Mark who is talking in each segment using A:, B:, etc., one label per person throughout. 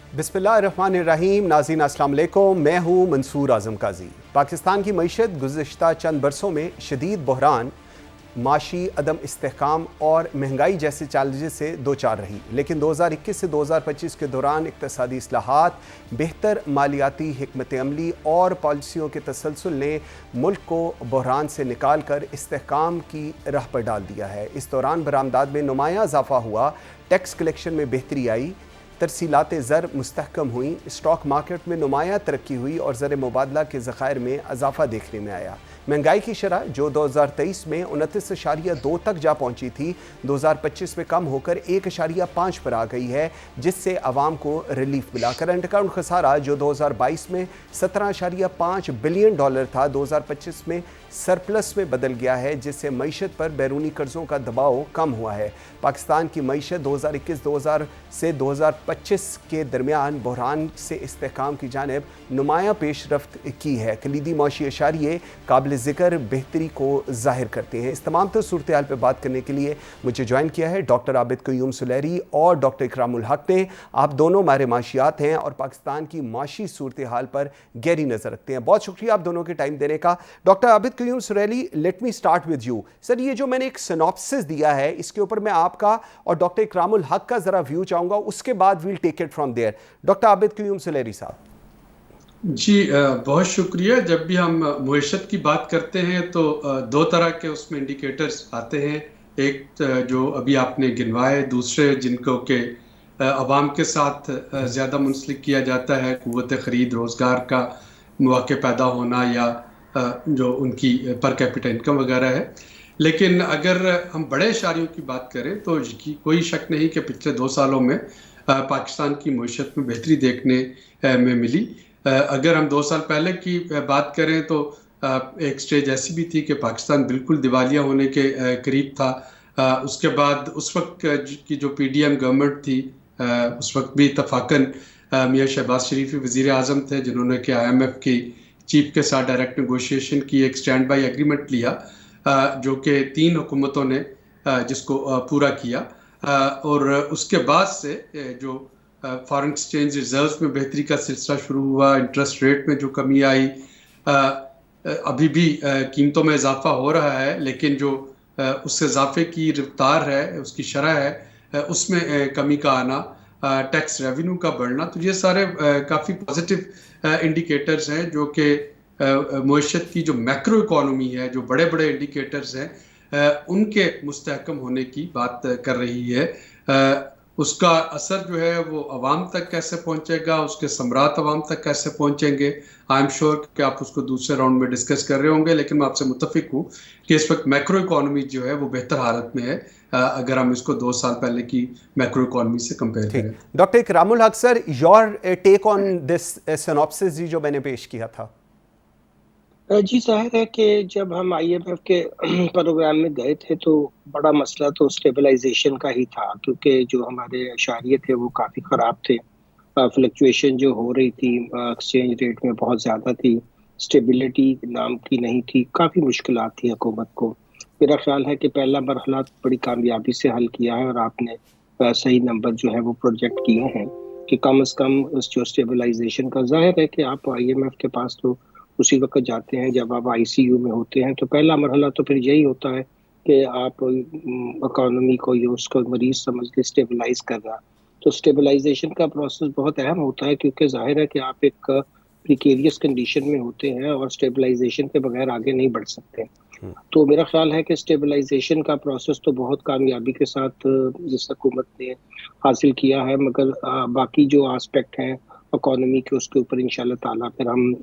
A: बिस्मिल्लाहिर्रहमानिर्रहीम। नाज़रीन अस्सलाम वालेकुम, मैं हूँ मंसूर आज़म काजी। पाकिस्तान की मईशत गुज़िश्ता चंद बरसों में शदीद बहरान, माशी अदम इस्तेहकाम और महंगाई जैसे चैलेंजेस से दो चार रही, लेकिन 2021 से 2025 के दौरान इक़्तिसादी इस्लाहात, बेहतर मालियाती हिकमत अमली और पॉलिसियों के तसलसल ने मुल्क को बहरान से निकाल कर इस्तेहकाम की राह पर डाल दिया है। इस दौरान बरामदात में नुमाया इजाफा हुआ, टैक्स कलेक्शन में बेहतरी आई, तरसीलात ज़र मुस्तहकम हुई, स्टॉक मार्केट में नुमाया तरक्की हुई और ज़र मुबादला के ज़खायर में इजाफा देखने में आया। महंगाई की शरह जो 2023 में 29.2 तक जा पहुंची थी, 2025 में कम होकर 1.5 पर आ गई है, जिससे आवाम को रिलीफ मिला। करंट अकाउंट खसारा जो 2022 में 17.5 बिलियन डॉलर था, 2025 में सरप्लस में बदल गया है, जिससे मईशत पर बैरूनी कर्ज़ों का दबाव कम हुआ है। पाकिस्तान की मईशत 2021 से 2025 के दरमियान बहरान से इस्तेहकाम की जानिब नुमाया पेशरफ्त की है। कलीदी मौशी इशारिये काबिल ज़िक्र बेहतरी को ज़ाहिर करते हैं। इस तमाम तो सूरत हाल पर बात करने के लिए मुझे ज्वाइन किया है डॉक्टर आबिद क़य्यूम सुलहरी और डॉक्टर इकरामुल हक ने। आप दोनों माहिर माशियात हैं और पाकिस्तान की माशी सूरत हाल पर गहरी नज़र रखते हैं। बहुत शुक्रिया आप दोनों के टाइम देने का। Doctor Abid Qayyum Sulehri, let me start with you. Sir, ये जो मैंने एक सिनॉप्सिस दिया है, इसके ऊपर मैं आपका और डॉक्टर इकरामुल हक का ज़रा व्यू चाहूँगा, उसके बाद we'll take it from there. Doctor Abid Qayyum Sulehri sahab.
B: जी, बहुत शुक्रिया। जब भी हम मुईशत की बात करते हैं तो दो तरह के उसमें इंडिकेटर्स आते हैं। एक जो अभी आपने गिनवाए, दूसरे जिनको के अवाम के साथ ज़्यादा मुंसलिक किया जाता है, क़ुव्वत ख़रीद, रोज़गार का मौके पैदा होना या जो उनकी पर कैपिटा इनकम वगैरह है। लेकिन अगर हम बड़े इशारियों की बात करें तो कोई शक नहीं कि पिछले 2 सालों में पाकिस्तान की मुईशत में बेहतरी देखने में मिली। अगर हम 2 साल पहले की बात करें तो एक स्टेज ऐसी भी थी कि पाकिस्तान बिल्कुल दिवालिया होने के करीब था। उसके बाद उस वक्त की जो पीडीएम गवर्नमेंट थी, उस वक्त भी इत्तफाकन मियां शहबाज शरीफ वज़ीर आज़म थे, जिन्होंने कि IMF की चीफ के साथ डायरेक्ट नेगोशिएशन की, एक स्टैंड बाई एग्रीमेंट लिया, जो कि 3 हुकूमतों ने जिसको पूरा किया। और उसके बाद से जो फॉरेन एक्सचेंज रिजर्व्स में बेहतरी का सिलसिला शुरू हुआ, इंटरेस्ट रेट में जो कमी आई, अभी भी कीमतों में इजाफा हो रहा है, लेकिन जो उस इजाफे की रफ्तार है, उसकी शरह है, उसमें कमी का आना, टैक्स रेवेन्यू का बढ़ना, तो ये सारे काफ़ी पॉजिटिव इंडिकेटर्स हैं जो कि मुईशत की जो मैक्रो इकॉनमी है, जो बड़े बड़े इंडिकेटर्स हैं, उनके मुस्तहकम होने की बात कर रही है। उसका असर जो है वो अवाम तक कैसे पहुंचेगा, उसके समरात अवाम तक कैसे पहुंचेंगे, आई एम श्योर कि आप उसको दूसरे राउंड में डिस्कस कर रहे होंगे। लेकिन मैं आपसे मुत्तफिक हूँ कि इस वक्त मैक्रो इकॉनमी जो है वो बेहतर हालत में है, अगर हम इसको 2 साल पहले की मैक्रो इकॉनमी से कंपेयर करें।
A: Doctor Ikramul Haq sir, your take on this synopsis जो मैंने पेश किया था।
C: जी, ज़ाहिर है कि जब हम IMF के प्रोग्राम में गए थे तो बड़ा मसला तो स्टेबलाइजेशन का ही था, क्योंकि जो हमारे इशारिये थे वो काफ़ी ख़राब थे। फ्लक्चुएशन जो हो रही थी एक्सचेंज रेट में बहुत ज़्यादा थी, स्टेबिलिटी नाम की नहीं थी, काफ़ी मुश्किलात थी हुकूमत को। मेरा ख़्याल है कि पहला मरहला बड़ी कामयाबी से हल किया है और आपने सही नंबर जो है वो प्रोजेक्ट किए हैं कि कम से कम उस जो स्टेबलाइजेशन का, ज़ाहिर है कि आप IMF के पास तो उसी वक्त जाते हैं जब आप ICU में होते हैं, तो पहला मरहला तो फिर यही होता है कि आप इकॉनमी को या उसको मरीज समझ के स्टेबलाइज कर रहा। तो स्टेबलाइजेशन का प्रोसेस बहुत अहम होता है, क्योंकि जाहिर है कि आप एक प्रिकेरियस कंडीशन में होते हैं और स्टेबलाइजेशन के बगैर आगे नहीं बढ़ सकते। तो मेरा ख्याल है कि स्टेबलाइजेशन का प्रोसेस तो बहुत कामयाबी के साथ जिस हुकूमत ने हासिल किया है, मगर बाकी जो आस्पेक्ट हैं इकोनॉमी के, उसके ऊपर इंशाल्लाह ताला फिर हम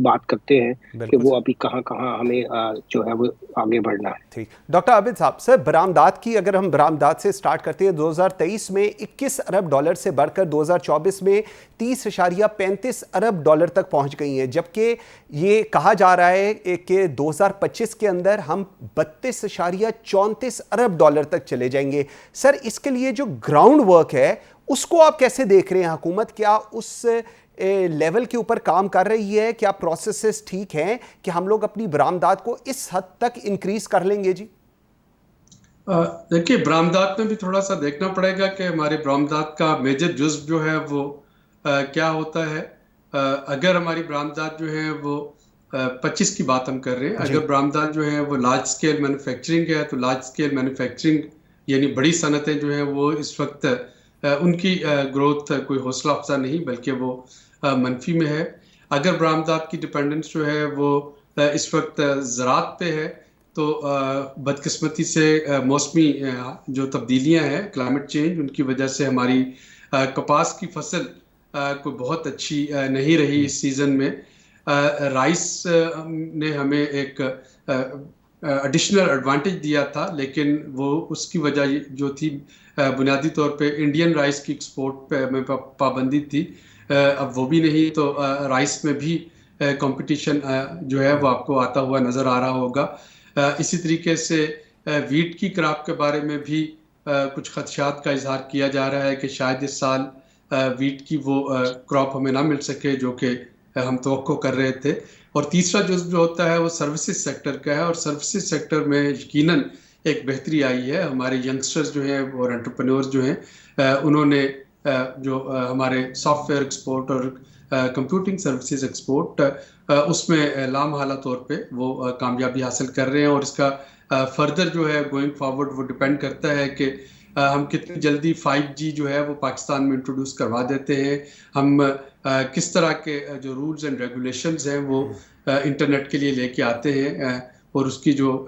C: बात करते हैं कि वो अभी कहाँ हमें जो है वो आगे बढ़ना है।
A: ठीक, डॉक्टर आबिद साहब, सर बरामदात की अगर हम बरामदात से स्टार्ट करते हैं, 2023 में 21 अरब डॉलर से बढ़कर 2024 में 30.35 अरब डॉलर तक पहुंच गई हैं, जबकि ये कहा जा रहा है कि 2025 के अंदर हम 32.34 अरब डॉलर तक चले जाएंगे। सर, इसके लिए जो ग्राउंड वर्क है उसको आप कैसे देख रहे हैं? हुकूमत क्या उस लेवल के ऊपर काम कर रही है? क्या प्रोसेसेस ठीक हैं कि हम लोग अपनी बरामदात को इस हद तक इंक्रीज कर लेंगे? जी
B: देखिए, बरामदात में भी थोड़ा सा देखना पड़ेगा कि हमारे बरामदात का मेजर जुज़्व जो है वो क्या होता है, अगर हमारी बरामदात जो है वो 25 की बात हम कर रहे हैं, अगर बरामदात जो है वो लार्ज स्केल मैन्युफैक्चरिंग है, तो लार्ज स्केल मैन्युफैक्चरिंग यानी बड़ी सनतें जो हैं वो इस वक्त उनकी ग्रोथ कोई हौसला अफजा नहीं बल्कि वो मनफी में है। अगर बरामदात की डिपेंडेंस जो है वो इस वक्त ज़राअत पे है, तो बदकिस्मती से मौसमी जो तब्दीलियां हैं, क्लाइमेट चेंज, उनकी वजह से हमारी कपास की फसल कोई बहुत अच्छी नहीं रही इस सीज़न में। राइस ने हमें एक एडिशनल एडवांटेज दिया था, लेकिन वो उसकी वजह जो थी बुनियादी तौर पे इंडियन राइस की एक्सपोर्ट में पाबंदी थी। अब वो भी नहीं, तो राइस में भी कंपटीशन जो है वो आपको आता हुआ नज़र आ रहा होगा। इसी तरीके से वीट की क्रॉप के बारे में भी कुछ खदशात का इजहार किया जा रहा है कि शायद इस साल वीट की वो क्रॉप हमें ना मिल सके जो कि हम तवक्को कर रहे थे। और तीसरा जो होता है वो सर्विसेज सेक्टर का है, और सर्विसेज सेक्टर में यकीनन एक बेहतरी आई है। हमारे यंगस्टर्स जो हैं और एंटरप्रेन्योर्स जो हैं उन्होंने जो हमारे सॉफ्टवेयर एक्सपोर्ट और कंप्यूटिंग सर्विसेज एक्सपोर्ट उसमें लामहला तौर पे वो कामयाबी हासिल कर रहे हैं। और इसका फर्दर जो है गोइंग फॉरवर्ड वो डिपेंड करता है कि हम कितनी जल्दी 5G जो है वो पाकिस्तान में इंट्रोड्यूस करवा देते हैं, हम किस तरह के जो रूल्स एंड रेगुलेशंस हैं वो इंटरनेट के लिए लेके आते हैं, और उसकी जो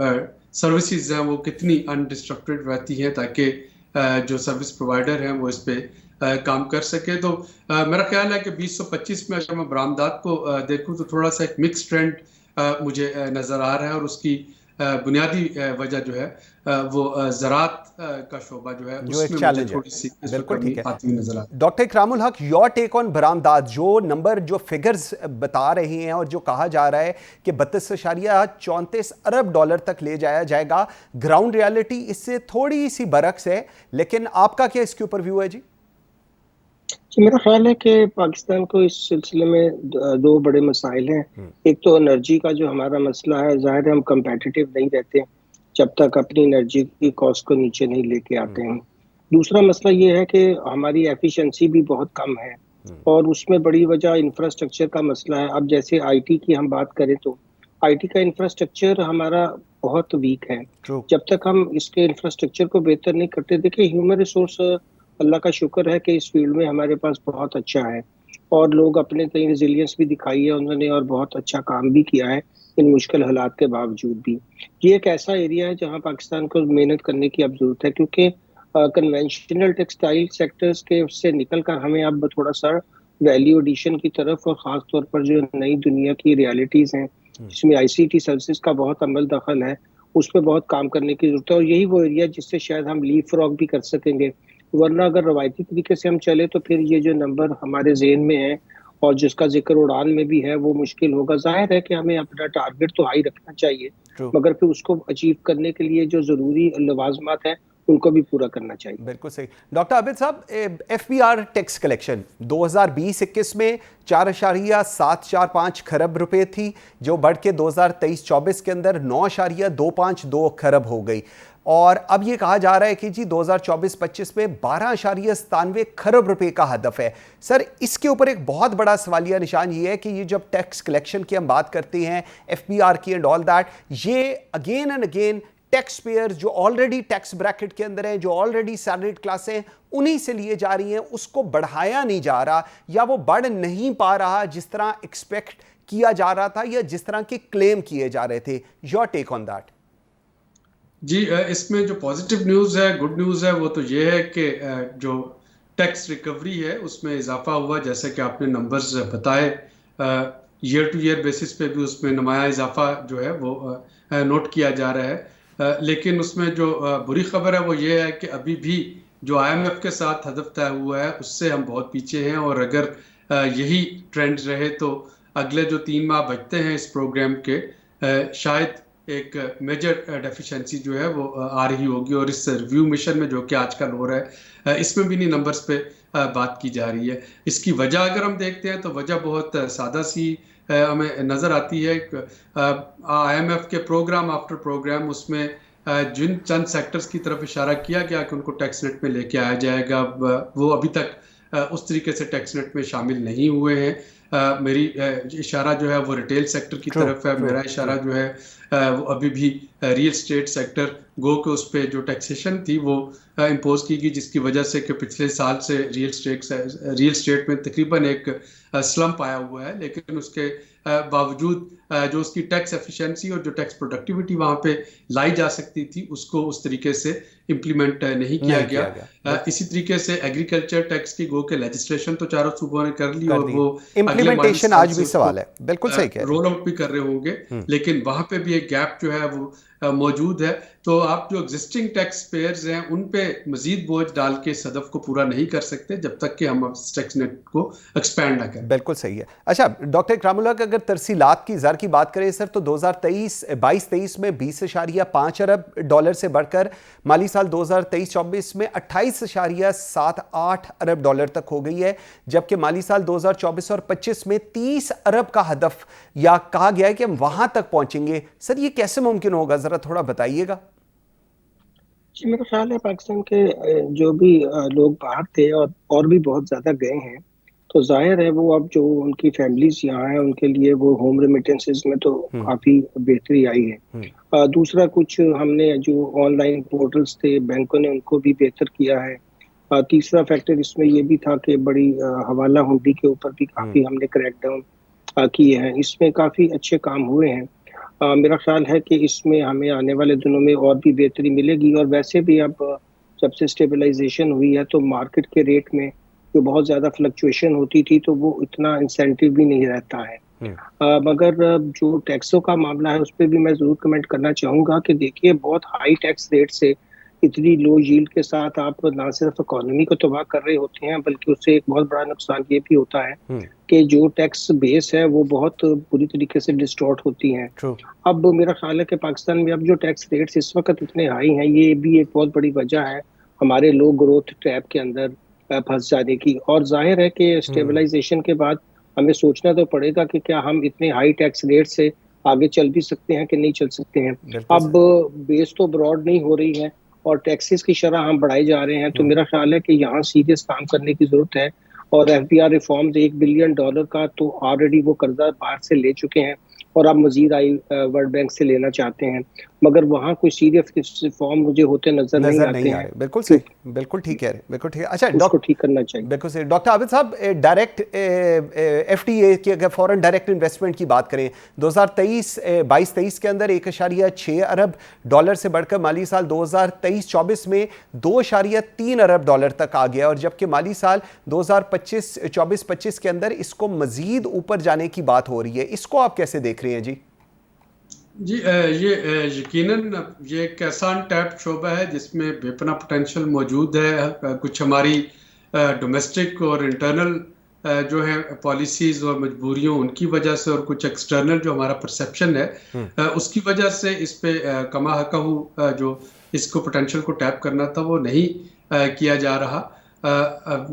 B: सर्विसेज हैं वो कितनी अनडिस्ट्रक्टेड रहती हैं ताकि जो सर्विस प्रोवाइडर हैं वो इस पे काम कर सके। तो मेरा ख्याल है कि 2025 में अगर मैं बरामदात को देखूं तो थोड़ा सा एक मिक्स ट्रेंड मुझे नज़र आ रहा है, और उसकी बुनियादी वजह जो है वो ज़राअत का शोबा जो है उसमें मुझे थोड़ी सी कमी आती हुई नजर आती है।
A: डॉक्टर इकरामुल हक, योर टेक ऑन बरामदात, जो नंबर जो फिगर्स बता रहे हैं और जो कहा जा रहा है कि 32.34 अरब डॉलर तक ले जाया जाएगा, ग्राउंड रियलिटी इससे थोड़ी सी बरक्स है, लेकिन आपका क्या इसके ऊपर व्यू है जी?
C: मेरा ख्याल है कि पाकिस्तान को इस सिलसिले में दो बड़े मसाइल हैं। एक तो एनर्जी का जो हमारा मसला है, जाहिर है हम कंपेटिटिव नहीं रहते जब तक अपनी एनर्जी की कॉस्ट को नीचे नहीं लेके आते हैं। दूसरा मसला ये है कि हमारी एफिशिएंसी भी बहुत कम है, और उसमें बड़ी वजह इंफ्रास्ट्रक्चर का मसला है। अब जैसे आईटी की हम बात करें तो आईटी का इंफ्रास्ट्रक्चर हमारा बहुत वीक है। जब तक हम इसके इंफ्रास्ट्रक्चर को बेहतर नहीं करते, देखिए ह्यूमन रिसोर्स अल्लाह का शुक्र है कि इस फील्ड में हमारे पास बहुत अच्छा है, और लोग अपने कहीं रेजिलियंस भी दिखाई है उन्होंने, और बहुत अच्छा काम भी किया है इन मुश्किल हालात के बावजूद भी। ये एक ऐसा एरिया है जहां पाकिस्तान को मेहनत करने की अब जरूरत है, क्योंकि कन्वेंशनल टेक्सटाइल सेक्टर्स के उससे निकल कर हमें अब थोड़ा सा वैल्यू एडिशन की तरफ, और ख़ास तौर पर जो नई दुनिया की रियलिटीज़ हैं जिसमें ICT सर्विसेज का बहुत अमल दखल है, उस पर बहुत काम करने की जरूरत है। और यही वो एरिया जिससे शायद हम लीप फ्रॉग भी कर सकेंगे, वरना अगर रवायती तरीके से हम चले तो फिर ये जो नंबर हमारे ज़हन में है और जिसका जिक्र उड़ान में भी है वो मुश्किल होगा। जाहिर है कि हमें अपना टारगेट तो हाई रखना चाहिए, मगर फिर उसको अचीव करने के लिए जो ज़रूरी लवाजमात हैं उनको भी पूरा करना चाहिए।
A: बिल्कुल सही। डॉक्टर आबिद साहब, FBR टैक्स कलेक्शन 2020-21 में 4.745 खरब रुपए थी, जो बढ़ के 2023-24 के अंदर 9.252 खरब हो गई, और अब ये कहा जा रहा है कि जी 2024-25 में 12.97 खरब रुपए का हदफ है। सर, इसके ऊपर एक बहुत बड़ा सवालिया निशान ये है कि ये जब टैक्स कलेक्शन की हम बात करते हैं, FBR की एंड ऑल दैट, ये again and again tax payer जो ऑलरेडी टैक्स ब्रैकेट के अंदर हैं, जो ऑलरेडी सैलरीड क्लास हैं, उन्हीं से लिए जा रही हैं, उसको बढ़ाया नहीं जा रहा, या वो बढ़ नहीं पा रहा जिस तरह एक्सपेक्ट किया जा रहा था या जिस तरह के क्लेम किए जा रहे थे। Your take on that.
B: जी, इसमें जो पॉजिटिव न्यूज़ है, गुड न्यूज़ है, वो तो ये है कि जो टैक्स रिकवरी है उसमें इजाफा हुआ, जैसे कि आपने नंबर्स बताए, ईयर टू ईयर बेसिस पे भी उसमें नुमाया इजाफा जो है वो नोट किया जा रहा है। लेकिन उसमें जो बुरी खबर है वो ये है कि अभी भी जो IMF के साथ हदफ तय हुआ है उससे हम बहुत पीछे हैं, और अगर यही ट्रेंड रहे तो अगले जो 3 माह बचते हैं इस प्रोग्राम के, शायद एक मेजर डेफिशिएंसी जो है वो आ रही होगी। और इस रिव्यू मिशन में जो कि आजकल हो रहा है, इसमें भी नहीं नंबर्स पे बात की जा रही है। इसकी वजह अगर हम देखते हैं तो वजह बहुत सादा सी हमें नज़र आती है। IMF के प्रोग्राम आफ्टर प्रोग्राम उसमें जिन चंद सेक्टर्स की तरफ इशारा किया गया कि उनको टैक्स रेट में लेके आया जाएगा, वो अभी तक उस तरीके से टैक्स नेट में शामिल नहीं हुए हैं। मेरी इशारा जो है वो रिटेल सेक्टर की तरफ है। मेरा इशारा जो है वो अभी भी रियल स्टेट सेक्टर गो के उस पर जो टैक्सेशन थी वो इम्पोज की गई, जिसकी वजह से कि पिछले साल से रियल स्टेट में तकरीबन एक स्लम्प आया हुआ है। लेकिन उसके बावजूद जो उसकी टैक्स एफिशिएंसी और जो टैक्स प्रोडक्टिविटी वहां पे लाई जा सकती थी उसको उस तरीके से इम्प्लीमेंट नहीं किया गया। इसी तरीके से एग्रीकल्चर टैक्स की गो के लेजिस्लेशन तो चारों सूबों ने कर ली और वो
A: इम्प्लीमेंटेशन आज भी सवाल है, बिल्कुल सही कह रहे हैं,
B: रोल आउट भी कर रहे होंगे, लेकिन वहां पे भी एक गैप जो है वो मौजूद है। तो आप जो एग्जिस्टिंग टैक्स पेयर्स हैं उन पे मजीद बोझ डाल के इस हदफ को पूरा नहीं कर सकते जब तक कि हम टैक्स नेट को एक्सपैंड ना करें।
A: बिल्कुल सही है। अच्छा डॉक्टर इकरामुल्लाह, अगर तरसीलात की ज़र की बात करें सर, तो 2022-23 में 20.5 अरब डॉलर से बढ़कर माली साल 2023-24 में 28.78 अरब डॉलर तक हो गई है, जबकि माली साल 2024 और 25 में 30 अरब का हदफ या कहा गया है कि हम वहां तक पहुंचेंगे। सर ये कैसे मुमकिन होगा, जरा थोड़ा बताइएगा।
C: जी, मेरा ख्याल है पाकिस्तान के जो भी लोग बाहर थे और भी बहुत ज़्यादा गए हैं, तो जाहिर है वो अब जो उनकी फैमिलीज यहाँ हैं उनके लिए वो होम रेमिटेंसेस में तो काफ़ी बेहतरी आई है। दूसरा कुछ हमने जो ऑनलाइन पोर्टल्स थे बैंकों ने उनको भी बेहतर किया है। तीसरा फैक्टर इसमें ये भी था कि बड़ी हवाला हुंडी के ऊपर भी काफ़ी हमने क्रैकडाउन किए हैं। इसमें काफ़ी अच्छे काम हुए हैं। मेरा ख्याल है कि इसमें हमें आने वाले दिनों में और भी बेहतरी मिलेगी। और वैसे भी अब जब से स्टेबलाइजेशन हुई है तो मार्केट के रेट में जो बहुत ज़्यादा फ्लक्चुएशन होती थी तो वो इतना इंसेंटिव भी नहीं रहता है। मगर जो टैक्सों का मामला है उस पर भी मैं ज़रूर कमेंट करना चाहूँगा कि देखिए बहुत हाई टैक्स रेट से इतनी लो यील्ड के साथ आप ना सिर्फ इकोनॉमी को तबाह कर रहे होते हैं बल्कि उससे एक बहुत बड़ा नुकसान ये भी होता है कि जो टैक्स बेस है वो बहुत बुरी तरीके से डिस्टॉर्ट होती हैं। अब मेरा ख्याल है कि पाकिस्तान में अब जो टैक्स रेट्स इस वक्त इतने हाई हैं ये भी एक बहुत बड़ी वजह है हमारे लो ग्रोथ ट्रैप के अंदर फंस जाने की। और जाहिर है कि स्टेबलाइजेशन के बाद हमें सोचना तो पड़ेगा कि क्या हम इतने हाई टैक्स रेट से आगे चल भी सकते हैं कि नहीं चल सकते हैं। अब बेस तो ब्रॉड नहीं हो रही है और टैक्सेस की शरह हम बढ़ाए जा रहे हैं, तो मेरा ख्याल है कि यहाँ सीरियस काम करने की जरूरत है। और FBR रिफॉर्म्स $1 बिलियन का तो ऑलरेडी वो कर्जा बाहर से ले चुके हैं और अब मजीद वर्ल्ड बैंक से लेना चाहते हैं, मगर वहाँ कोई सीरियस रिफॉर्म मुझे होते नजर नहीं आते हैं।
A: बिल्कुल सही, बिल्कुल ठीक है, बिल्कुल ठीक है। अच्छा
C: उसको ठीक करना चाहिए।
A: बिल्कुल सही। डॉक्टर आबिद साहब, डायरेक्ट FTA की अगर फॉरेन डायरेक्ट इन्वेस्टमेंट की बात करें 2022-23 के अंदर 1.6 अरब डॉलर से बढ़कर माली साल 2023-24 में 2.3 अरब डॉलर तक आ गया, और जबकि माली साल 2024-25 के अंदर इसको मजीद ऊपर जाने की बात हो रही है। इसको आप कैसे देख रहे हैं जी?
B: जी, ये यकीनन ये एक ऐसा अनटैप्ड शोबा है जिसमें बेपना पोटेंशियल मौजूद है। कुछ हमारी डोमेस्टिक और इंटरनल जो है पॉलिसीज और मजबूरियों उनकी वजह से और कुछ एक्सटर्नल जो हमारा परसेप्शन है उसकी वजह से इस पे कमा हकाहू जो इसको पोटेंशियल को टैप करना था वो नहीं किया जा रहा।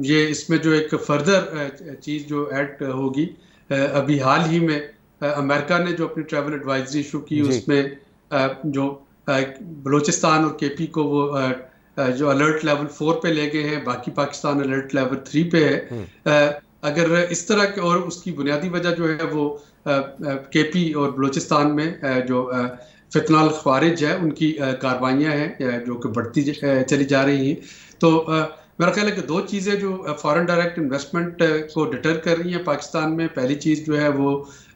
B: ये इसमें जो एक फर्दर चीज़ जो ऐड होगी, अभी हाल ही में अमेरिका ने जो अपनी ट्रैवल एडवाइजरी इशू की उसमें जो बलूचिस्तान और KP को वो जो अलर्ट लेवल 4 पे ले गए हैं, बाकी पाकिस्तान अलर्ट लेवल 3 पे है। अगर इस तरह के, और उसकी बुनियादी वजह जो है वो KP और बलूचिस्तान में जो फितनाल ख्वारिज है उनकी कार्रवाइयाँ हैं जो कि बढ़ती चली जा रही हैं। तो मेरा ख्याल है कि दो चीज़ें जो फॉरेन डायरेक्ट इन्वेस्टमेंट को डिटर कर रही हैं पाकिस्तान में, पहली चीज़ जो है वो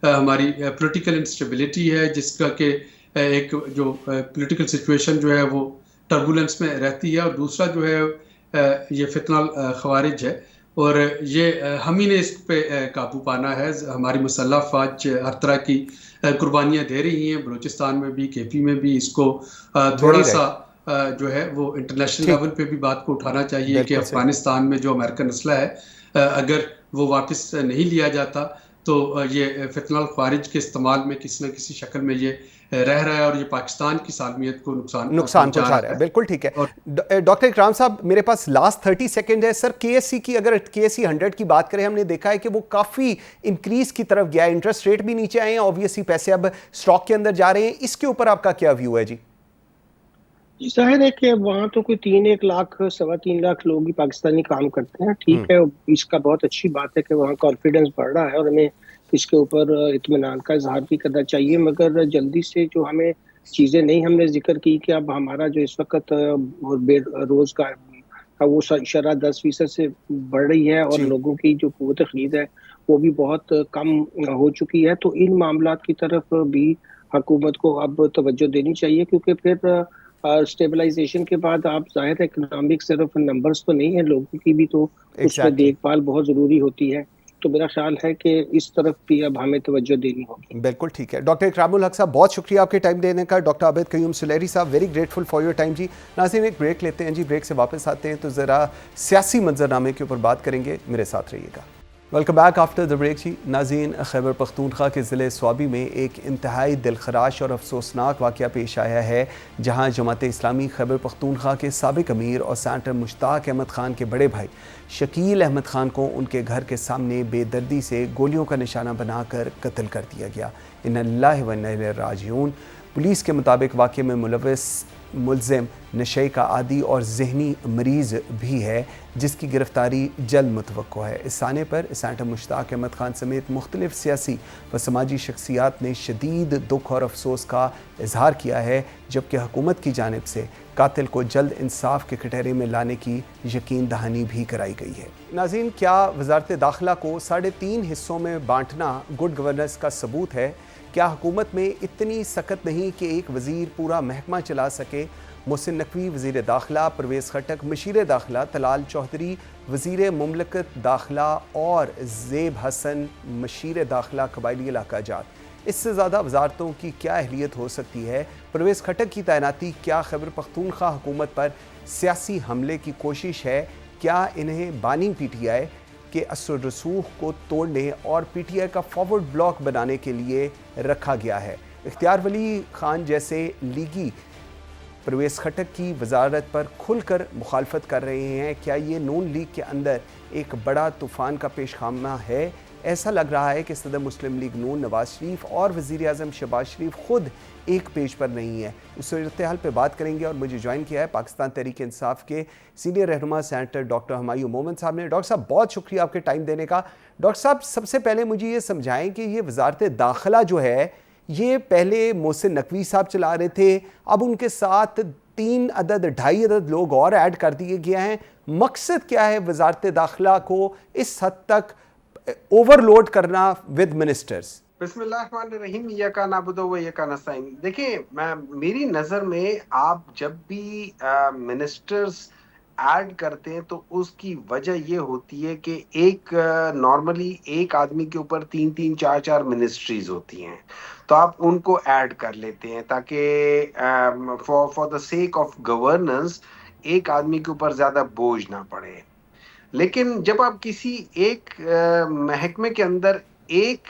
B: हमारी पॉलिटिकल इंस्टेबिलिटी है जिसका कि एक जो पॉलिटिकल सिचुएशन जो है वो टर्बुलेंस में रहती है, और दूसरा जो है ये फितनाल ख्वारिज है और ये हम ही ने इस पे काबू पाना है। हमारी मुसल्लह अफवाज हर तरह की कुर्बानियाँ दे रही हैं, बलूचिस्तान में भी KP में भी। इसको थोड़ा सा जो है वो इंटरनेशनल लेवल पे भी बात को उठाना चाहिए कि अफगानिस्तान में जो अमेरिकन असला है अगर वो वापस नहीं लिया जाता तो ये फितनाल ख्वारिज के इस्तेमाल में किसी न किसी शक्ल में ये रह रहा है और ये पाकिस्तान की सालमियत को नुकसान पहुंचा रहा है।
A: बिल्कुल ठीक है। डॉक्टर इकराम साहब, मेरे पास लास्ट 30 सेकंड है सर। KSE की, अगर KSE 100 की बात करें, हमने देखा है कि वो काफ़ी इंक्रीज की तरफ गया है, इंटरेस्ट रेट भी नीचे आए हैं, ऑब्वियसली पैसे अब स्टॉक के अंदर जा रहे हैं। इसके ऊपर आपका क्या व्यू है जी?
C: जाहिर है कि वहाँ तो कोई 3-1 लाख, 3.25 लाख लोग ही पाकिस्तानी काम करते हैं, ठीक है। इसका बहुत अच्छी बात है कि वहाँ कॉन्फिडेंस बढ़ रहा है और हमें इसके ऊपर इत्मीनान का इजहार भी करना चाहिए। मगर जल्दी से जो हमें चीज़ें नहीं हमने जिक्र की कि अब हमारा जो इस वक्त रोजगार का वो शरह 10% से बढ़ रही है और
A: जी
C: लोगों की जो क़ुव्वत ख़रीद है वो भी बहुत कम हो चुकी है। तो इन मामलात की तरफ भी हुकूमत को अब तवज्जो देनी चाहिए, क्योंकि फिर स्टेबलाइजेशन के बाद आप जाहिर है इकोनॉमिक सिर्फ नंबर्स तो नहीं है, लोगों की भी तो उसमें
A: एग्जैक्टली
C: देखभाल बहुत ज़रूरी होती है। तो मेरा ख्याल है कि इस तरफ भी अब हमें तवज्जो देनी होगी।
A: बिल्कुल ठीक है। डॉक्टर इकरामुल हक साहब, बहुत शुक्रिया आपके टाइम देने का। Doctor Abid Qayyum Suleri sahab, very grateful for your time ji. नाज़रीन, एक ब्रेक लेते हैं जी, ब्रेक से वापस आते हैं तो ज़रा सियासी मंजरनामे के ऊपर बात करेंगे, मेरे साथ रहिएगा। Welcome back after the break ji. नाज़रीन, खैबर पख्तूनख्वा के ज़िले स्वाबी में एक इंतहाई दिलखराश और अफसोसनाक वाक़या पेश आया है, जहाँ जमात इस्लामी खैबर पख्तूनख्वा के साबिक अमीर और सेनेटर मुश्ताक अहमद ख़ान के बड़े भाई शकील अहमद ख़ान को उनके घर के सामने बेदर्दी से गोलियों का निशाना बनाकर कत्ल कर दिया गया। इन्ना लिल्लाहि व इन्ना इलैहि राजिऊन। पुलिस के मुताबिक वाक़े में मुलव्वस मुलज़िम नशे का आदी और जहनी मरीज़ भी है, जिसकी गिरफ़्तारी जल्द मुतवक्को है। इस साने पर सेनेटर मुश्ताक अहमद ख़ान समेत मुख्तलिफ़ सियासी व समाजी शख्सियात ने शदीद दुख और अफसोस का इजहार किया है, जबकि हुकूमत की जानिब से कातिल को जल्द इंसाफ के कटहरे में लाने की यकीन दहानी भी कराई गई है। नाज़रीन, क्या वज़ारत दाखिला को 3.5 हिस्सों में बांटना गुड गवर्नेंस का सबूत है? क्या हुकूमत में इतनी सख्त नहीं कि एक वज़ीर पूरा महकमा चला सके? मोहसिन नकवी वज़ीर दाखिला, परवेज़ खटक मशीर दाखिला, तलाल चौधरी वज़ीर मुमलकत दाखिला और ज़ेब हसन मशीर दाखिला कबायली इलाका जात। इससे ज़्यादा वज़ारतों की क्या अहलियत हो सकती है? परवेज़ खटक की तैनाती क्या खैबर पख्तूनख्वा हुकूमत पर सियासी हमले की कोशिश है? क्या इन्हें बानी PTI के असर रसूख को तोड़ने और PTI का फॉरवर्ड ब्लॉक बनाने के लिए रखा गया है? इख्तियार वली खान जैसे लीगी परवेज़ खटक की वजारत पर खुलकर मुखालफत कर रहे हैं। क्या ये नून लीग के अंदर एक बड़ा तूफ़ान का पेश खामा है? ऐसा लग रहा है कि सदर मुस्लिम लीग नून नवाज शरीफ और वज़ीर आज़म शहबाज शरीफ खुद एक पेज पर नहीं है। उस सूरत हाल पर बात करेंगे और मुझे ज्वाइन किया है पाकिस्तान तहरीक इंसाफ के सीनियर रहनुमा सेनेटर डॉक्टर हुमायूं मोमिन साहब ने। डॉक्टर साहब, बहुत शुक्रिया आपके टाइम देने का। डॉक्टर साहब, सबसे पहले मुझे ये समझाएं कि ये वज़ारत दाखिला जो है, ये पहले मोहसिन नकवी साहब चला रहे थे, अब उनके साथ 2.5 अदद लोग और ऐड कर दिए गए हैं। मकसद क्या है वज़ारत दाखिला को इस हद तक ओवरलोड करना विद मिनिस्टर्स?
D: बिस्मिल्लाहिर्रहमानिर्रहीम, इय्याका नअबुदु व इय्याका नस्तईन। देखिए, मेरी नज़र में आप जब भी मिनिस्टर्स ऐड करते हैं तो उसकी वजह ये होती है कि एक नॉर्मली एक आदमी के ऊपर 3-3, 4-4 मिनिस्ट्रीज होती हैं, तो आप उनको ऐड कर लेते हैं ताकि for the sake of governance एक आदमी के ऊपर ज़्यादा बोझ ना पड़े। लेकिन जब आप किसी एक महकमे के अंदर एक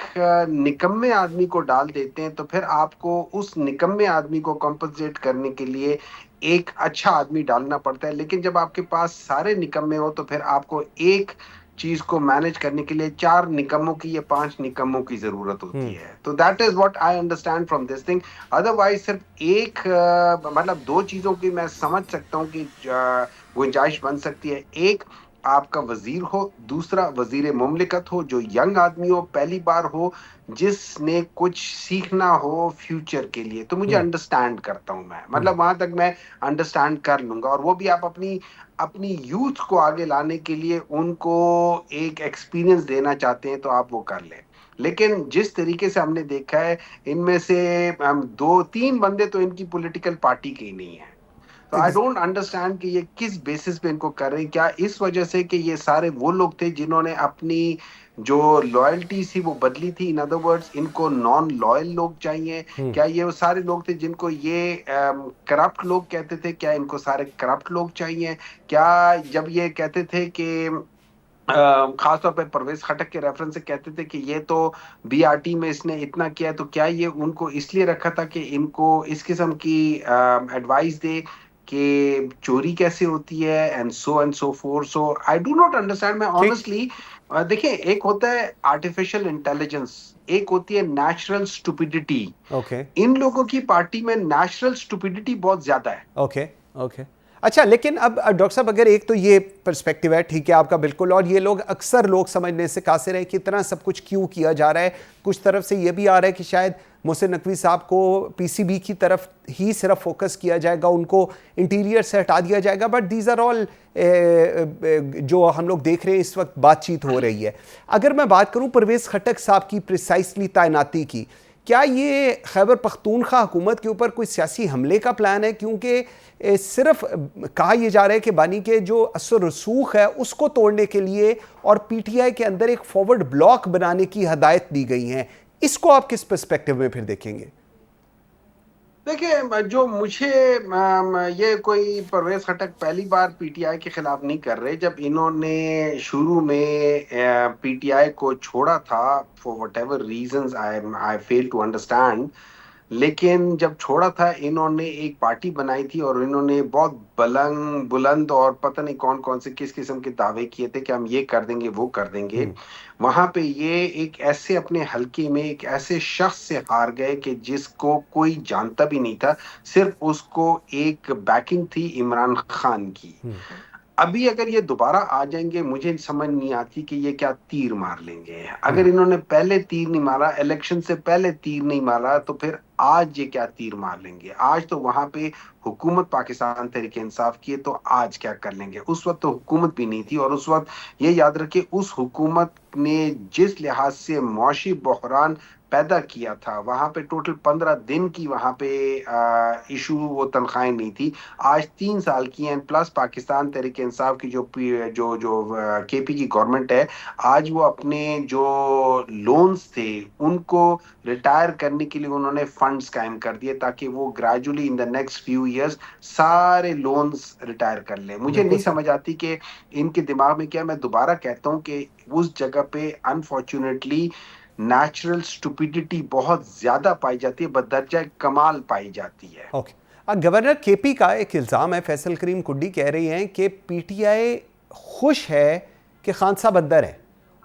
D: निकम्मे आदमी को डाल देते हैं तो फिर आपको उस निकम्मे आदमी को कॉम्पनसेट करने के लिए एक अच्छा आदमी डालना पड़ता है। लेकिन जब आपके पास सारे निकम्मे हो तो फिर आपको एक चीज को मैनेज करने के लिए 4 निकम्मों की या 5 निकम्मों की जरूरत होती है। तो that is what I understand from this thing. Otherwise सिर्फ एक मतलब 2 चीजों की मैं समझ सकता हूँ कि गुंजाइश बन सकती है। एक, आपका वजीर हो, दूसरा वजीर मुमलिकत हो जो यंग आदमी हो, पहली बार हो, जिसने कुछ सीखना हो फ्यूचर के लिए। तो मुझे अंडरस्टैंड करता हूं मैं, मतलब वहां तक मैं अंडरस्टैंड कर लूंगा। और वो भी आप अपनी यूथ को आगे लाने के लिए उनको एक एक्सपीरियंस देना चाहते हैं तो आप वो कर लें। लेकिन जिस तरीके से हमने देखा है, इनमें से 2-3 बंदे तो इनकी पॉलिटिकल पार्टी के ही नहीं है। तो आई डोंट अंडरस्टैंड कि ये किस बेसिस पे इनको कर रहे हैं। क्या इस वजह से कि ये सारे वो लोग थे जिन्होंने अपनी जो लॉयल्टी थी वो बदली थी? इन अदर वर्ड्स, इनको नॉन लॉयल लोग चाहिए? क्या ये वो सारे लोग थे जिनको ये करप्ट लोग कहते थे? क्या इनको सारे करप्ट लोग चाहिए? क्या जब ये कहते थे कि खासतौर पर परवेज खटक के रेफरेंस से कहते थे कि ये तो BRT में इसने इतना किया, तो क्या ये उनको इसलिए रखा था कि इनको इस किस्म की एडवाइस दे कि चोरी कैसे होती है and so four? So I do not understand. मैं ऑनेस्टली, देखिए, एक होता है आर्टिफिशियल इंटेलिजेंस, एक होती है नेचुरल स्टुपिडिटी।
A: ओके,
D: इन लोगों की पार्टी में नेचुरल स्टुपिडिटी बहुत ज्यादा है।
A: ओके, ओके अच्छा, लेकिन अब डॉक्टर साहब, अगर एक तो ये पर्सपेक्टिव है, ठीक है आपका बिल्कुल, और ये लोग अक्सर लोग समझने से कासिर हैं कि इतना सब कुछ क्यों किया जा रहा है। कुछ तरफ से ये भी आ रहा है कि शायद मोहसिन नकवी साहब को पीसीबी की तरफ ही सिर्फ फोकस किया जाएगा, उनको इंटीरियर से हटा दिया जाएगा। बट दीज आर ऑल जो हम लोग देख रहे हैं इस वक्त बातचीत हो रही है। अगर मैं बात करूं परवेज़ खट्टक साहब की प्रिसाइसली तैनाती की, क्या ये खैबर पख्तूनख्वा हुकूमत के ऊपर कोई सियासी हमले का प्लान है? क्योंकि सिर्फ कहा यह जा रहा है कि बानी के जो असर रसूख है उसको तोड़ने के लिए और पीटीआई के अंदर एक फॉरवर्ड ब्लॉक बनाने की हदायत दी गई है। इसको आप किस पर्सपेक्टिव में फिर देखेंगे?
D: देखिए, जो मुझे ये कोई परवेज खट्टक पहली बार पीटीआई के खिलाफ नहीं कर रहे। जब इन्होंने शुरू में पीटीआई को छोड़ा था for whatever reason I fail to understand, लेकिन जब छोड़ा था इन्होंने एक पार्टी बनाई थी और इन्होंने बहुत बुलंद और पता नहीं कौन कौन से किस किस्म के दावे किए थे कि हम ये कर देंगे वो कर देंगे। वहां पे ये एक ऐसे अपने हलके में एक ऐसे शख्स से हार गए कि जिसको कोई जानता भी नहीं था, सिर्फ उसको एक बैकिंग थी इमरान खान की। अभी अगर ये दोबारा आ जाएंगे, मुझे समझ नहीं आती कि ये क्या तीर मार लेंगे। अगर इन्होंने पहले तीर नहीं मारा, इलेक्शन से पहले तीर नहीं मारा, तो फिर आज ये क्या तीर मार लेंगे? आज तो वहां पे हुकूमत पाकिस्तान तहरीक इंसाफ की है, तो आज क्या कर लेंगे? उस वक्त तो हुकूमत भी नहीं थी, और उस वक्त ये याद रखे उस हुकूमत ने जिस लिहाज से मुआशी बहरान पैदा किया था, वहां पे टोटल 15 दिन की वहां पे इशू वो तनख्वाहें नहीं थी। आज 3 साल की हैं, प्लस पाकिस्तान तहरीक इंसाफ की जो केपी की गवर्नमेंट है, आज वो अपने जो लोन्स थे उनको रिटायर करने के लिए उन्होंने फंड्स कायम कर दिए ताकि वो gradually in the next few years सारे लोन्स रिटायर कर ले। मुझे नहीं समझ आती कि इनके दिमाग में क्या। मैं दोबारा कहता हूँ कि उस जगह पे अनफॉर्चुनेटली नेचुरल स्टुपिडिटी बहुत ज्यादा पाई जाती है, बददर्जा कमाल पाई जाती है।
A: ओके गवर्नर केपी का एक इल्ज़ाम है, फैसल करीम कुड्डी कह रही हैं कि पीटीआई खुश है कि खान साहब अंदर हैं,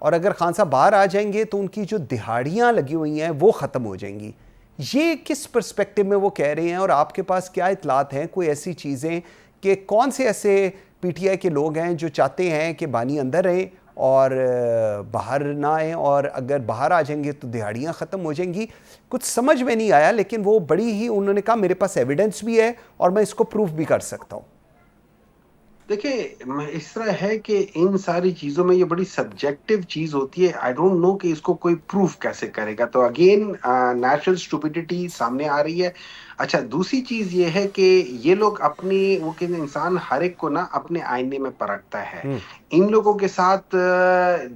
A: और अगर खान साहब बाहर आ जाएंगे तो उनकी जो दिहाड़ियाँ लगी हुई हैं वो ख़त्म हो जाएंगी। ये किस पर्सपेक्टिव में वो कह रहे हैं, और आपके पास क्या इतलात हैं कोई ऐसी चीज़ें कि कौन से ऐसे पीटीआई के लोग हैं जो चाहते हैं कि बानी अंदर रहें और बाहर ना आए, और अगर बाहर आ जाएंगे तो दिहाड़ियाँ ख़त्म हो जाएंगी? कुछ समझ में नहीं आया, लेकिन वो बड़ी ही उन्होंने कहा मेरे पास एविडेंस भी है और मैं इसको प्रूफ भी कर सकता हूँ।
D: देखिए, इस तरह है कि इन सारी चीजों में ये बड़ी सब्जेक्टिव चीज होती है। आई डोंट नो कि इसको कोई प्रूफ कैसे करेगा। तो अगेन नेचुरल स्टुपिडिटी सामने आ रही है। अच्छा, दूसरी चीज ये है कि ये लोग अपनी वो कि इंसान हर एक को ना अपने आईने में परखता है। इन लोगों के साथ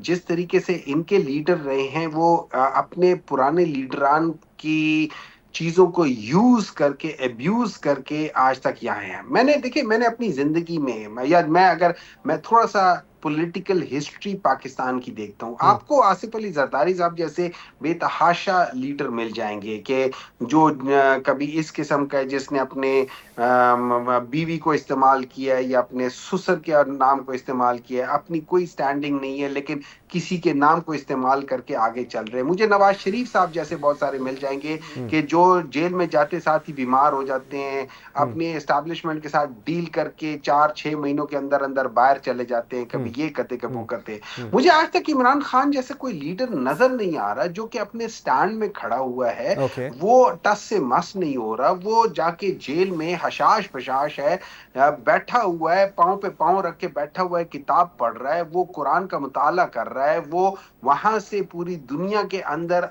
D: जिस तरीके से इनके लीडर रहे हैं, वो अपने पुराने लीडरान की चीजों को यूज करके एब्यूज करके आज तक यहाँ है। मैंने अपनी जिंदगी में मैं थोड़ा सा पॉलिटिकल हिस्ट्री पाकिस्तान की देखता हूँ। आपको आसिफ अली जरदारी साहब जैसे बेतहाशा लीडर मिल जाएंगे कि जो कभी इस किस्म का है जिसने अपने बीवी को इस्तेमाल किया है या अपने ससुर के नाम को इस्तेमाल किया है, अपनी कोई स्टैंडिंग नहीं है लेकिन किसी के नाम को इस्तेमाल करके आगे चल रहे हैं। मुझे नवाज शरीफ साहब जैसे बहुत सारे मिल जाएंगे कि जो जेल में जाते साथ ही बीमार हो जाते हैं, अपने एस्टैब्लिशमेंट के साथ डील करके 4-6 महीनों के अंदर अंदर बाहर चले जाते हैं, कभी ये करते कभी वो करते। मुझे आज तक इमरान खान जैसे कोई लीडर नजर नहीं आ रहा जो कि अपने स्टैंड में खड़ा हुआ है। वो टस से मस नहीं हो रहा, वो जाके जेल में हशाश बशाश है, बैठा हुआ है, पांव पे पांव रख के बैठा हुआ है, किताब पढ़ रहा है, वो कुरान का मुताला कर रहा है, वो वहां से पूरी दुनिया के अंदर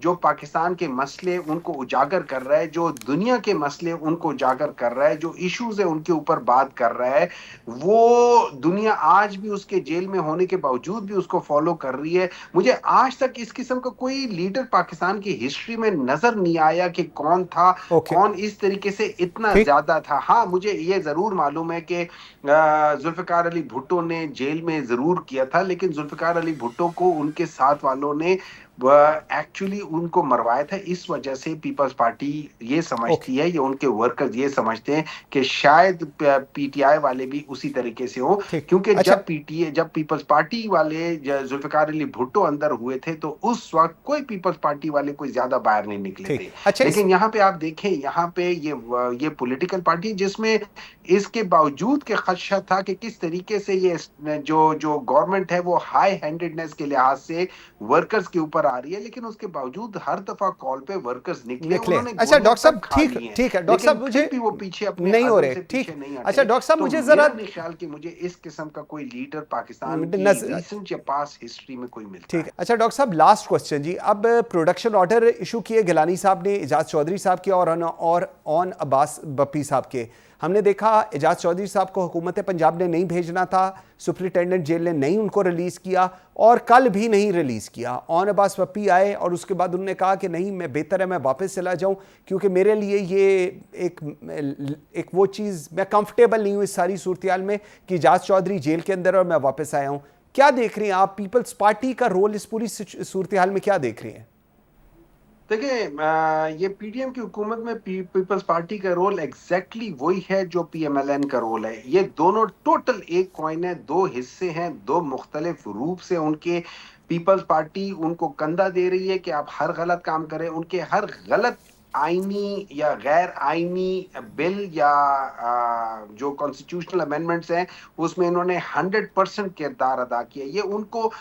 D: जो पाकिस्तान के मसले उनको उजागर कर रहा है, जो दुनिया के मसले उनको उजागर कर रहा है, जो इश्यूज है उनके ऊपर बात कर रहा है। वो दुनिया आज भी उसके जेल में होने के बावजूद भी उसको फॉलो कर रही है। मुझे आज तक इस किस्म का कोई लीडर पाकिस्तान की हिस्ट्री में नजर नहीं आया कि कौन था, कौन इस तरीके से इतना ज्यादा था। हाँ, मुझे ये जरूर मालूम है कि जुल्फिकार अली भुट्टो ने जेल में जरूर किया था, लेकिन जुल्फिकार अली भुट्टो को उनके साथ वालों ने एक्चुअली उनको मरवाया था। इस वजह से पीपल्स पार्टी ये समझती है, या उनके वर्कर्स ये समझते हैं कि शायद पीटीआई वाले भी उसी तरीके से हो, क्योंकि जब पीपल्स पार्टी वाले जुल्फिकार अली भुट्टो अंदर हुए थे तो उस वक्त कोई पीपल्स पार्टी वाले कोई ज्यादा बाहर नहीं निकले थे। लेकिन यहाँ पे आप देखें, यहाँ पे ये पॉलिटिकल पार्टी जिसमें इसके बावजूद के खदशा था कि किस तरीके से ये जो गवर्नमेंट है वो हाई हैंडेडनेस के लिहाज से वर्कर्स के ऊपर आ रही है, लेकिन उसके बावजूद हर दफा कॉल पे वर्कर्स निकले।
A: अच्छा डॉक्टर साहब, ठीक है डॉक्टर साहब, मुझे
D: वो पीछे अपने
A: नहीं हो रहे, ठीक। अच्छा डॉक्टर साहब, मुझे जरा
D: ख्याल कि मुझे इस किस्म का कोई लीडर पाकिस्तान की रीसेंट या पास्ट हिस्ट्री में कोई मिलता है।
A: ठीक है। अच्छा डॉक्टर साहब, लास्ट क्वेश्चन जी। अब प्रोडक्शन ऑर्डर इशू किए गिलानी साहब ने, एजाज चौधरी साहब के और ऑन अब्बास बप्पी साहब के। हमने देखा एजाज चौधरी साहब को हुकूमत पंजाब ने नहीं भेजना था, सुप्रिटेंडेंट जेल ने नहीं उनको रिलीज़ किया और कल भी नहीं रिलीज़ किया। ऑन अब्बास बप्पी आए और उसके बाद उन्होंने कहा कि नहीं, मैं बेहतर है मैं वापस चला जाऊं, क्योंकि मेरे लिए ये एक वो चीज़, मैं कंफर्टेबल नहीं हूँ इस सारी सूरत में कि एजाज चौधरी जेल के अंदर और मैं वापस आया हूँ। क्या देख रही हैं आप पीपल्स पार्टी का रोल इस पूरी सूरत हाल में, क्या देख रही हैं?
D: देखिए, ये पीडीएम की हुकूमत में पीपल्स पार्टी का रोल एग्जैक्टली वही है जो पीएमएलएन का रोल है। ये दोनों टोटल एक कॉइन है, दो हिस्से हैं, दो मुख्तलिफ रूप से उनके। पीपल्स पार्टी उनको कंधा दे रही है कि आप हर गलत काम करें, उनके हर गलत आईनी या गैर आईनी बिल या जो कॉन्स्टिट्यूशनल अमेंडमेंट्स हैं उसमें इन्होंने 100% किरदार अदा किया। ये उनको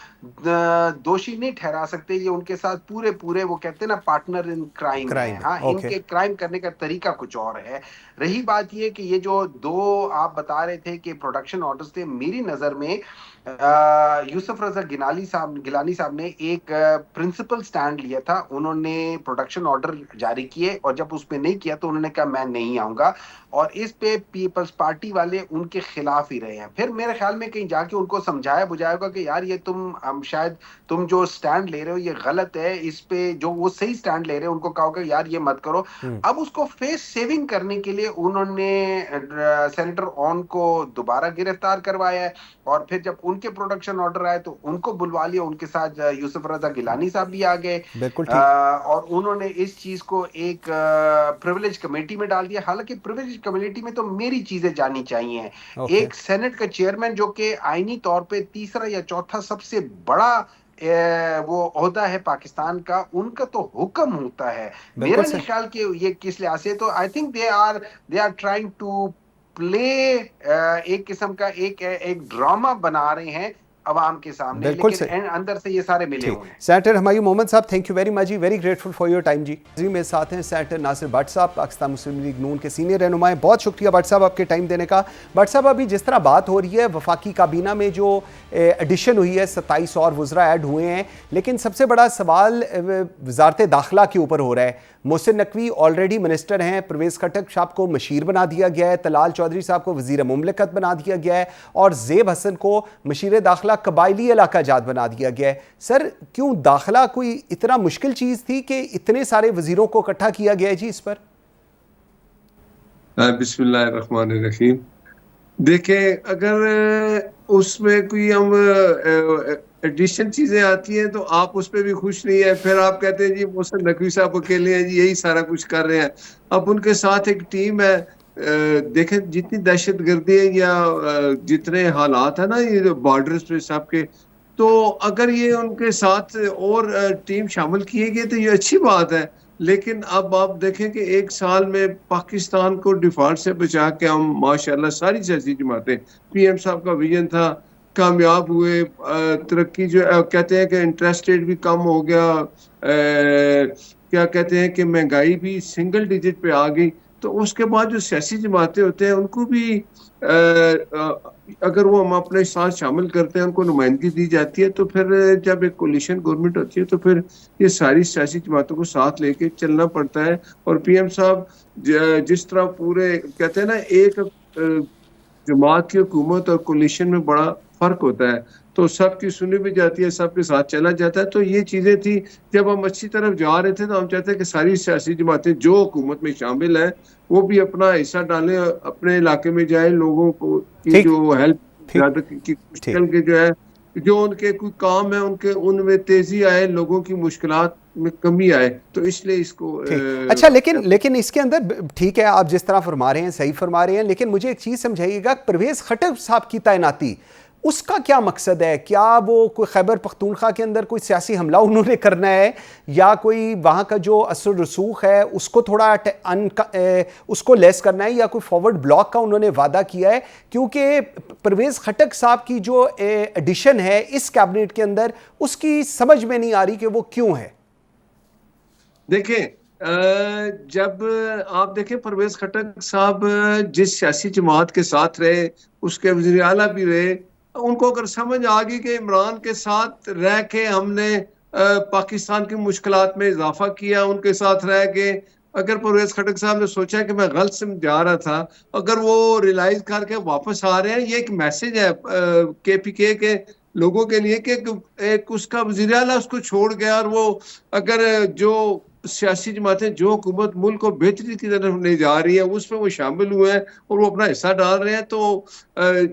D: दोषी नहीं ठहरा सकते, ये उनके साथ पूरे वो कहते हैं ना पार्टनर इन क्राइम है। हाँ, इनके क्राइम करने का तरीका कुछ और है। रही बात ये कि ये जो दो आप बता रहे थे कि प्रोडक्शन ऑर्डर्स थे, मेरी नजर में यूसुफ रजा गिलानी साहब ने एक प्रिंसिपल स्टैंड लिया था। उन्होंने प्रोडक्शन ऑर्डर जारी किए और जब उस पे नहीं किया तो उन्होंने कहा मैं नहीं आऊंगा, और इस पे पीपल्स पार्टी वाले उनके खिलाफ ही रहे हैं। फिर मेरे ख्याल में कहीं जाके उनको समझाया बुझाएगा कि यार ये शायद तुम जो स्टैंड ले रहे हो ये गलत है, इस पे जो वो सही स्टैंड ले रहे हैं उनको कहोगे यार ये मत करो। अब उसको फेस सेविंग करने के लिए उन्होंने सेनेटर ऑन को दोबारा गिरफ्तार करवाया है, और फिर जब उनके प्रोडक्शन ऑर्डर आए तो उनको बुलवा लिया। उनके साथ यूसुफ रजा गिलानी साहब भी आ गए, और उन्होंने इस चीज को एक प्रिविलेज कमेटी में डाल दिया। हालांकि प्रिविलेज कमेटी में तो मेरी चीजें जानी चाहिए। एक सेनेट का चेयरमैन जो कि आईनी तौर पे तीसरा या चौथा सबसे बड़ा वो ओहदा है पाकिस्तान का, उनका तो हुक्म होता है। मेरा नहीं ख्याल कि ये किस लिहाज से, तो I think they are trying to play एक किस्म का एक ड्रामा बना रहे हैं अवाम के सामने, लेकिन अंदर से ये सारे मिले हुए हैं।
A: Senator Humayun Mohammad sahab, thank you very much ji, very grateful for your time ji. मेरे साथ हैं सेनेटर नासिर भट्ट साहब, पाकिस्तान मुस्लिम लीग नून के सीनियर रहनुमा। बहुत शुक्रिया भट्ट साहब आपके टाइम देने का। भट्ट साहब, अभी जिस तरह बात हो रही है, वफाकी काबीना में जो एडिशन हुई है 27 और वज़रा ऐड हुए हैं, लेकिन सबसे बड़ा सवाल वजारत दाखिला के ऊपर हो रहा है। मोहसिन नकवी ऑलरेडी मिनिस्टर हैं, परवेज़ खटक साहब को मशीर बना दिया गया है, तलाल चौधरी साहब को वज़ीर मुमलिकत बना दिया गया है, और ज़ेब हसन को मशीर दाखिला कबायली इलाका जात बना दिया गया है। सर, क्यों दाखिला कोई इतना मुश्किल चीज़ थी कि इतने सारे वज़ीरों को इकट्ठा किया गया है जी इस पर?
E: बिस्मिल्लाहिर्रहमानिर्रहीम। देखें, अगर उसमें कोई हम एडिशन चीजें आती हैं तो आप उस पर भी खुश नहीं है, फिर आप कहते हैं जी मोहसिन नकवी साहब अकेले हैं जी, यही सारा कुछ कर रहे हैं। अब उनके साथ एक टीम है। देखें, जितनी दहशतगर्दी है या जितने हालात है ना ये बॉर्डर्स पे सबके, तो अगर ये उनके साथ और टीम शामिल किए गए तो ये अच्छी बात है। लेकिन अब आप देखें कि एक साल में पाकिस्तान को डिफॉल्ट से बचा के हम माशाल्लाह सारी सियासी जमातें, पीएम साहब का विजन था, कामयाब हुए। तरक्की जो कहते हैं कि इंटरेस्ट रेट भी कम हो गया, क्या कहते हैं कि महंगाई भी सिंगल डिजिट पे आ गई। तो उसके बाद जो सियासी जमातें होते हैं उनको भी अगर वो हम अपने साथ शामिल करते हैं, उनको नुमाइंदगी दी जाती है, तो फिर जब एक कोलिशन गवर्नमेंट होती है तो फिर ये सारी सियासी जमातों को साथ लेके चलना पड़ता है। और पीएम साहब जिस तरह पूरे कहते हैं ना, एक जमात की हुकूमत और कोलिशन में बड़ा फर्क होता है, तो सबकी सुनी भी जाती है, सबके साथ चला जाता है। तो ये चीजें थी, जब हम अच्छी तरफ जा रहे थे तो हम चाहते हैं कि सारी सियासी जमातें जो हुकूमत में शामिल हैं वो भी अपना हिस्सा डालें, अपने इलाके में जाए, लोगों को की जो हेल्प की मुश्किल के जो है जो उनके कोई काम है उनके उनमें तेजी आए, लोगों की मुश्किलात में कमी आए, तो इसलिए इसको
A: ठीक। अच्छा, लेकिन इसके अंदर ठीक है, आप जिस तरह फरमा रहे हैं सही फरमा रहे हैं, लेकिन मुझे एक चीज़ समझाइएगा, परवेज़ खट्टर साहब की तैनाती उसका क्या मकसद है? क्या वो कोई खैबर पख्तूनख्वा के अंदर कोई सियासी हमला उन्होंने करना है, या कोई वहाँ का जो असर रसूख है उसको थोड़ा उसको लेस करना है, या कोई फॉरवर्ड ब्लॉक का उन्होंने वादा किया है? क्योंकि परवेज़ खट्टक साहब की जो एडिशन है इस कैबिनेट के अंदर, उसकी समझ में नहीं आ रही कि वो क्यों है।
E: देखें, जब आप देखें परवेज खट्टक साहब जिस सियासी जमात के साथ रहे, उसके वज़ीर आला भी रहे, उनको अगर समझ आ गई कि इमरान के साथ रह के हमने पाकिस्तान की मुश्किलात में इजाफा किया, उनके साथ रह के अगर परवेज खट्टक साहब ने सोचा कि मैं गलत समझा रहा था, अगर वो रियलाइज करके वापस आ रहे हैं, ये एक मैसेज है KPK के लोगों के लिए कि एक उसका वज़ीर आला उसको छोड़ गया, और वो अगर जो सियासी जमातें जो हुकूमत मुल्क को बेहतरी की तरफ ले जा रही है उसमें वो शामिल हुए हैं और वो अपना हिस्सा डाल रहे हैं, तो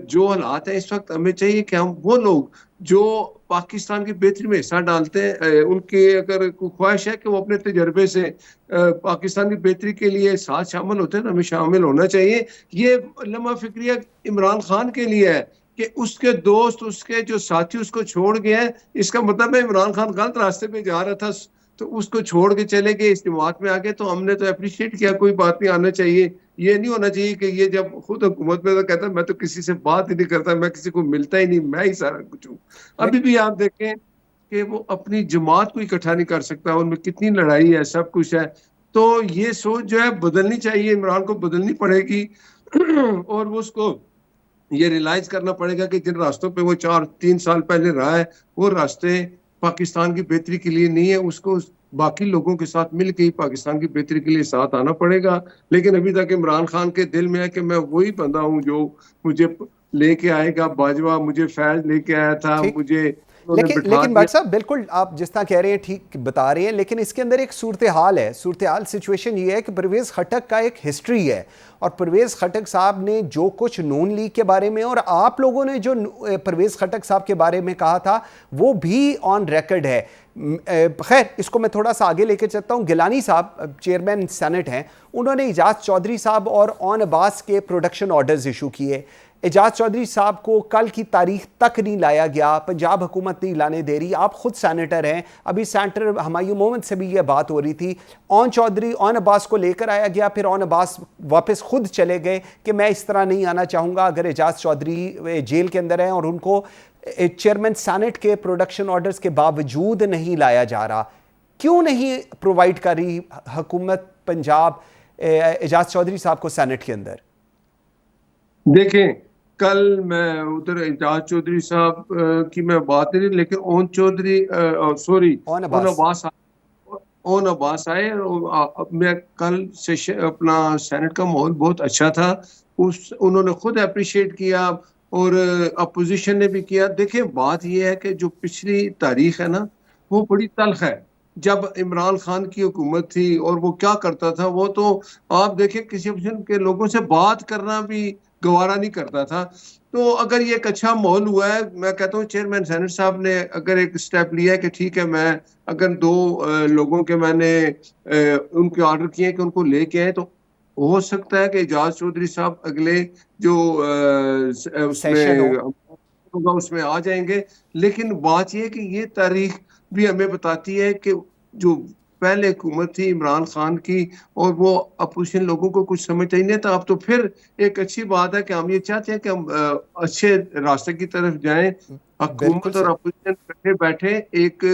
E: जो हालात है इस वक्त हमें चाहिए कि हम वो लोग जो पाकिस्तान की बेहतरी में हिस्सा डालते हैं, उनकी अगर कोई ख्वाहिश है कि वो अपने तजर्बे से पाकिस्तान की बेहतरी के लिए साथ शामिल होते हैं, तो हमें शामिल होना चाहिए। ये लम्हा फिक्रिया इमरान खान के लिए है कि उसके दोस्त, उसके जो साथी उसको छोड़ गए हैं, इसका मतलब है इमरान खान गलत रास्ते पे जा रहा था, तो उसको छोड़ के चले गए, इस जमात में आ गए, तो हमने तो अप्रिशिएट किया, कोई बात नहीं, आना चाहिए। ये नहीं होना चाहिए कि ये जब खुद हुकूमत में तो कहता है मैं तो किसी से बात ही नहीं करता, मैं किसी को मिलता ही नहीं, मैं ही सारा कुछ हूँ। अभी भी आप देखें कि वो अपनी जमात को इकट्ठा नहीं कर सकता, उनमें कितनी लड़ाई है, सब कुछ है। तो ये सोच जो है बदलनी चाहिए, इमरान को बदलनी पड़ेगी और वो उसको ये रियलाइज करना पड़ेगा कि जिन रास्तों पे वो 4-3 साल पहले रहा है, वो रास्ते पाकिस्तान की बेहतरी के लिए नहीं है, उसको बाकी लोगों के साथ मिलकर ही पाकिस्तान की बेहतरी के लिए साथ आना पड़ेगा। लेकिन अभी तक इमरान खान के दिल में है कि मैं वही बंदा हूँ जो मुझे लेके आएगा, बाजवा मुझे फैज लेके आया था, मुझे
A: लेकिन भाई साहब, बिल्कुल आप जिस तरह कह रहे हैं ठीक बता रहे हैं, लेकिन इसके अंदर एक सूरत हाल है। सूरत हाल सिचुएशन ये है कि परवेज़ खट्टक का एक हिस्ट्री है, और परवेज़ खट्टक साहब ने जो कुछ नून लीग के बारे में और आप लोगों ने जो परवेज़ खट्टक साहब के बारे में कहा था वो भी ऑन रिकॉर्ड है। खैर, इसको मैं थोड़ा सा आगे लेकर चलता हूँ। गिलानी साहब चेयरमैन सेनेट हैं, उन्होंने इजाज़ चौधरी साहब और ऑन अब्बास के प्रोडक्शन ऑर्डर्स इशू किए। एजाज चौधरी साहब को कल की तारीख तक नहीं लाया गया, पंजाब हुकूमत नहीं लाने दे रही। आप खुद सेनेटर हैं, अभी सेनेटर हुमायूं मोहम्मद से भी ये बात हो रही थी। ऑन अब्बास को लेकर आया गया, फिर ऑन अब्बास वापस खुद चले गए कि मैं इस तरह नहीं आना चाहूँगा। अगर एजाज चौधरी जेल के अंदर हैं और उनको चेयरमैन सेनेट के प्रोडक्शन ऑर्डर्स के बावजूद नहीं लाया जा रहा, क्यों नहीं प्रोवाइड कर रही हुकूमत पंजाब एजाज चौधरी साहब को सेनेट के अंदर?
E: देखें, कल मैं उधर एजाज चौधरी साहब की मैं बात नहीं, लेकिन ओन चौधरी ओन अब्बास आए, और मैं कल से अपना सेनेट का माहौल बहुत अच्छा था, उन्होंने खुद अप्रिशिएट किया और अपोजिशन ने भी किया। देखिए, बात यह है कि जो पिछली तारीख है ना, वो बड़ी तल्ख है। जब इमरान खान की हुकूमत थी और वो क्या करता था, वो तो आप देखें किसी अपोजिशन के लोगों से बात करना भी गवारा नहीं करता था। तो अगर ये एक अच्छा माहौल हुआ है, मैं कहता हूँ चेयरमैन सेनेट साहब ने अगर एक स्टेप लिया है कि ठीक है, मैं अगर 2 लोगों के मैंने उनके ऑर्डर किए कि उनको लेके आए, तो हो सकता है कि एजाज चौधरी साहब अगले जो उसमें आ जाएंगे। लेकिन बात यह कि ये तारीख भी हमें बताती है कि जो पहले हुकूमत थी इमरान खान की, और वो अपोजिशन लोगों को कुछ समझता ही नहीं था। अब तो फिर एक अच्छी बात है कि हम ये चाहते हैं कि हम अच्छे रास्ते की तरफ जाएं। हुकूमत और अपोजिशन बैठे एक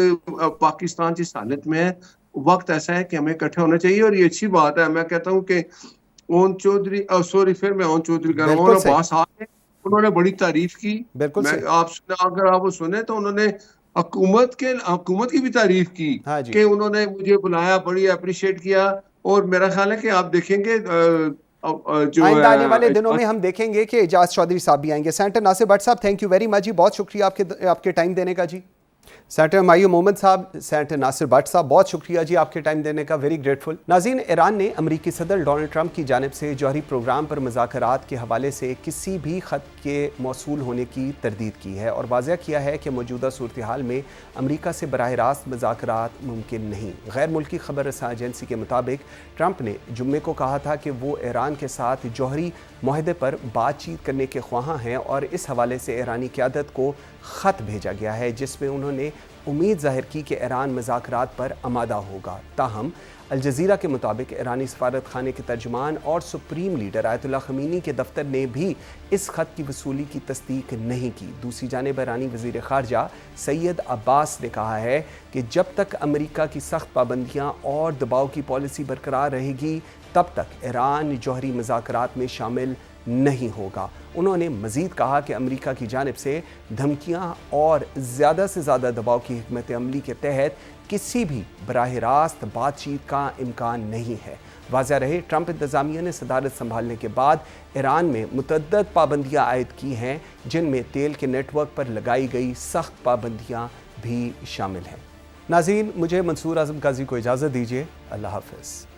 E: पाकिस्तान जिस हालत में है, वक्त ऐसा है कि हमें इकट्ठा होना चाहिए, और ये अच्छी बात है। मैं कहता हूँ कि ओन चौधरी फिर मैं ओन चौधरी का उन्होंने बड़ी तारीफ की। अगर आप वो सुने तो उन्होंने हुकूमत की भी तारीफ की कि उन्होंने मुझे बुलाया, बड़ी अप्रिशिएट किया। और मेरा ख्याल है कि आप देखेंगे जो
A: आने वाले दिनों में हम देखेंगे कि एजाज चौधरी साहब भी आएंगे। सेनेटर नासिर भट्ट साहब, थैंक यू वेरी मच जी, बहुत शुक्रिया आपके टाइम देने का जी। सेनेटर हुमायूं मोहम्मद साहब, सेनेटर नासिर भट्ट साहब, बहुत शुक्रिया जी आपके टाइम देने का, वेरी ग्रेटफुल। नाज़रीन, ईरान ने अमरीकी सदर डोनाल्ड ट्रंप की जानिब से जौहरी प्रोग्राम पर मुज़ाकरात के हवाले से किसी भी ख़त के मौसूल होने की तरदीद की है और वाज़ह किया है कि मौजूदा सूरत हाल में अमरीका से बराह रास्त मुज़ाकरात मुमकिन नहीं। गैर मुल्की खबर रसां एजेंसी के मुताबिक ट्रंप ने जुम्मे को कहा था कि वो ईरान के साथ जौहरी मुआहदे पर बातचीत करने के ख्वाहां हैं और इस हवाले से ईरानी क़यादत को ख़त भेजा गया है जिसमें उन्होंने उम्मीद जाहिर की कि ईरान मुज़ाकरात पर आमादा होगा। ताहम अल जज़ीरा के मुताबिक ईरानी सफारत खाने के तर्जुमान और सुप्रीम लीडर आयतुल्लाह ख़मीनी के दफ्तर ने भी इस ख़त की वसूली की तस्दीक नहीं की। दूसरी जानिब ईरानी वज़ीर ख़ारजा सैयद अब्बास ने कहा है कि जब तक अमरीका की सख्त पाबंदियाँ और दबाव की पॉलिसी बरकरार रहेगी तब तक ईरान जौहरी मुज़ाकरात में शामिल नहीं होगा। उन्होंने मज़ीद कहा कि अमरीका की जानिब से धमकियाँ और ज़्यादा से ज़्यादा दबाव की हिकमत अमली के तहत किसी भी बराह रास्त बातचीत का इम्कान नहीं है। वाज़ह रहे, ट्रंप इंतज़ामिया ने सदारत संभालने के बाद ईरान में मुतअद्दद पाबंदियाँ आयद की हैं जिनमें तेल के नेटवर्क पर लगाई गई सख्त पाबंदियाँ भी शामिल हैं। नाज़रीन, मुझे मंसूर आज़म काजी को इजाज़त दीजिए। अल्लाह हाफ़िज़।